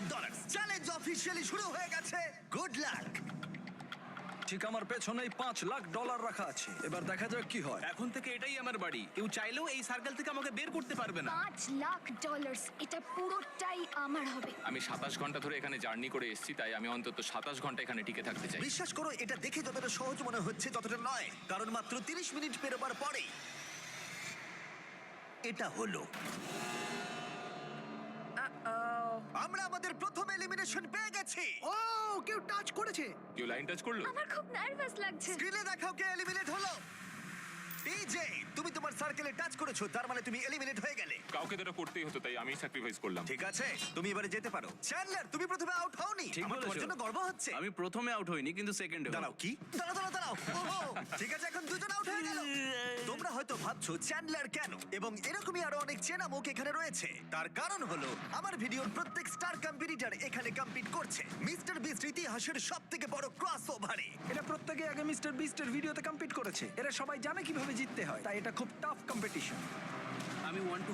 $1,000 challenge officially শুরু হয়ে গেছে। Good luck. ঠিক আমার পেছনেই $5,00,000 রাখা আছে। এবার দেখা যাক কি হয়। এখন থেকে এটাই আমার বাড়ি, কেউ চাইলেও এই সার্কেল থেকে আমাকে বের করতে পারবে না। $5,00,000 এটা পুরোটাই আমার হবে। আমি 27 ঘন্টা ধরে এখানে জার্নি করে এসেছি, তাই আমি অন্তত 27 ঘন্টা এখানে টিকে থাকতে চাই। বিশ্বাস করো, এটা দেখে যতটা সহজ মনে হচ্ছে ততটা নয়, কারণ মাত্র 30 মিনিট পেরোবার পরেই এটা হলো। আমরা আমাদের প্রথম এলিমিনেশন পেয়ে গেছি। ও কেউ টাচ করেছে। কেউ লাইন টাচ করলো? আমার খুব নার্ভাস লাগছে। স্ক্রিনে দেখাও কে এলিমিনেট হলো। ডিজে, তুমি তোমার সার্কেলে টাচ করেছো, তার মানে তুমি এলিমিনেট হয়ে গেলে। কাউকে তো এটা করতেই হতো, তাই আমি স্যাক্রিফাইস করলাম। ঠিক আছে, তুমি এবারে যেতে পারো। চ্যান্ডলার, তুমি প্রথমে আউট হওনি। ঠিক আমার তোমার বলেছো। জন্য গর্ব হচ্ছে। আমি প্রথমে আউট হইনি, কিন্তু সেকেন্ডে। দাঁড়াও, কি? দাঁড়াও। ওহো, ঠিক আছে, এখন দুজন আউট হয়ে গেল। তোমরা হয়তো ভাবছো চ্যান্ডলার কেন, এবং এরকমই আরো অনেক চেনা মুখ এখানে রয়েছে। তার কারণ হলো আমার ভিডিওর প্রত্যেক স্টার কম্পিটিটর এখানে কম্পিট করছে মিস্টার বিস্ট ইতিহাসের সবথেকে বড় ক্রসওভারে। এটা প্রত্যেকে আগে মিস্টার বিস্টের ভিডিওতে কম্পিট করেছে। এরা সবাই জানে কিভাবে জিততে হয়, তাই এটা খুব টাফ কম্পিটিশন। আমি 1 to